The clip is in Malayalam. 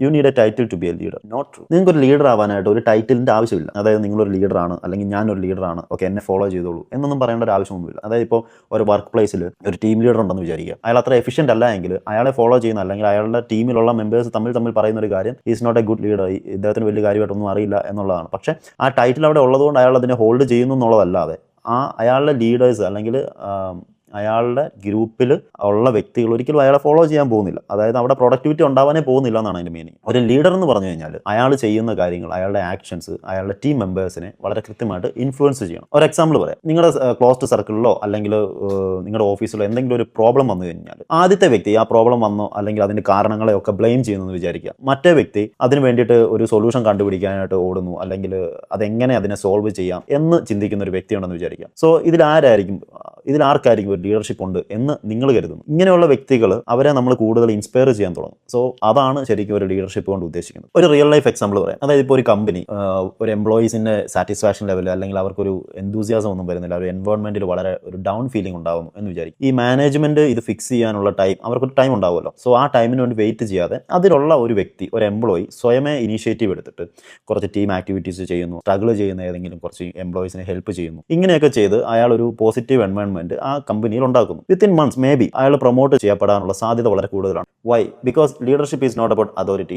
U need a title to be a leader. Not true. നിങ്ങൾക്കൊരു ലീഡർ ആവാനായിട്ട് ഒരു ടൈറ്റിലിൻ്റെ ആവശ്യമില്ല. അതായത് നിങ്ങളൊരു ലീഡറാണ് അല്ലെങ്കിൽ ഞാനൊരു ലീഡറാണ്, ഓക്കെ എന്നെ ഫോളോ ചെയ്തോളൂ എന്നൊന്നും പറയേണ്ട ഒരു ആവശ്യമൊന്നുമില്ല. അതായത് ഇപ്പോൾ ഒരു വർക്ക് പ്ലേസിൽ ഒരു ടീം ലീഡർ ഉണ്ടെന്ന് വിചാരിക്കുക. അയാൾ അത്ര എഫിഷ്യൻ്റ് അല്ല എങ്കിൽ അയാളെ ഫോളോ ചെയ്യുന്ന അല്ലെങ്കിൽ അയാളുടെ ടീമിലുള്ള മെമ്പേഴ്സ് തമ്മിൽ പറയുന്ന ഒരു കാര്യം is not a good leader, ഇദ്ദേഹത്തിന് വലിയ കാര്യമായിട്ടൊന്നും അറിയില്ല എന്നുള്ളതാണ്. പക്ഷേ ആ ടൈറ്റിൽ അവിടെ ഉള്ളതുകൊണ്ട് അയാൾ അതിനെ ഹോൾഡ് ചെയ്യുന്നു എന്നുള്ളതല്ലാതെ അയാളുടെ ലീഡേഴ്സ് അല്ലെങ്കിൽ അയാളുടെ ഗ്രൂപ്പിൽ ഉള്ള വ്യക്തികൾ ഒരിക്കലും അയാളെ ഫോളോ ചെയ്യാൻ പോകുന്നില്ല. അതായത് അവിടെ പ്രൊഡക്ടിവിറ്റി ഉണ്ടാവാനേ പോകുന്നില്ല എന്നാണ് അതിൻ്റെ മീനിങ്. ഒരു ലീഡർ എന്ന് പറഞ്ഞു കഴിഞ്ഞാൽ അയാൾ ചെയ്യുന്ന കാര്യങ്ങൾ, അയാളുടെ ആക്ഷൻസ് അയാളുടെ ടീം മെമ്പേഴ്സിനെ വളരെ കൃത്യമായിട്ട് ഇൻഫ്ലുവൻസ് ചെയ്യണം. ഒരു എക്സാമ്പിൾ പറയാം. നിങ്ങളുടെ ക്ലോസ്ഡ് സർക്കിളിലോ അല്ലെങ്കിൽ നിങ്ങളുടെ ഓഫീസിലോ എന്തെങ്കിലും ഒരു പ്രോബ്ലം വന്നു കഴിഞ്ഞാൽ ആദ്യത്തെ വ്യക്തി ആ പ്രോബ്ലം വന്നോ അല്ലെങ്കിൽ അതിൻ്റെ കാരണങ്ങളെയൊക്കെ ബ്ലെയിം ചെയ്യുന്നു വിചാരിക്കുക. മറ്റേ വ്യക്തി അതിന് വേണ്ടിയിട്ട് ഒരു സൊല്യൂഷൻ കണ്ടുപിടിക്കാനായിട്ട് ഓടുന്നു, അല്ലെങ്കിൽ അതെങ്ങനെ അതിനെ സോൾവ് ചെയ്യാം എന്ന് ചിന്തിക്കുന്ന ഒരു വ്യക്തിയുണ്ടെന്ന് വിചാരിക്കാം. സോ ഇതിലാർക്കായിരിക്കും ലീഡർഷിപ്പ് ഉണ്ട് എന്ന് നിങ്ങൾ കരുതുന്നു. ഇങ്ങനെയുള്ള വ്യക്തികൾ അവരെ നമ്മൾ കൂടുതൽ ഇൻസ്പയർ ചെയ്യാൻ തുടങ്ങും. സോ അതാണ് ശരിക്കും ഒരു ലീഡർഷിപ്പ് കൊണ്ട് ഉദ്ദേശിക്കുന്നത്. ഒരു റിയൽ ലൈഫ് എക്സാമ്പിൾ പറയാം. അതായത് ഇപ്പോൾ ഒരു കമ്പനി ഒരു എംപ്ലോയീസിന്റെ സാറ്റിസ്ഫാക്ഷൻ ലെവൽ അല്ലെങ്കിൽ അവർക്കൊരു എന്തൂസിയാസം ഒന്നും വരുന്നില്ല, ഒരു എൻവയോൺമെന്റിൽ വളരെ ഒരു ഡൗൺ ഫീലിംഗ് ഉണ്ടാകുന്നു എന്ന് വിചാരിക്കും. ഈ മാനേജ്മെന്റ് ഇത് ഫിക്സ് ചെയ്യാനുള്ള അവർക്കൊരു ടൈം ഉണ്ടാവുമല്ലോ. സോ ആ ടൈമിന് വേണ്ടി വെയിറ്റ് ചെയ്യാതെ അതിലുള്ള ഒരു വ്യക്തി, ഒരു എംപ്ലോയി സ്വയമേ ഇനീഷ്യേറ്റീവ് എടുത്തിട്ട് കുറച്ച് ടീം ആക്ടിവിറ്റീസ് ചെയ്യുന്നു, സ്ട്രഗിൾ ചെയ്യുന്ന ഏതെങ്കിലും കുറച്ച് എംപ്ലോയീസിനെ ഹെൽപ്പ് ചെയ്യുന്നു. ഇങ്ങനെയൊക്കെ ചെയ്ത് അയാൾ ഒരു പോസിറ്റീവ് എൻവയോൺമെന്റ് ആ കമ്പനിയിൽ ഉണ്ടാക്കുന്നു. വിത്തിൻ മന്ത്സ് മേ ബി അയാൾ പ്രൊമോട്ട് ചെയ്യപ്പെടാനുള്ള സാധ്യത വളരെ കൂടുതലാണ്. Why? Because leadership is not about authority.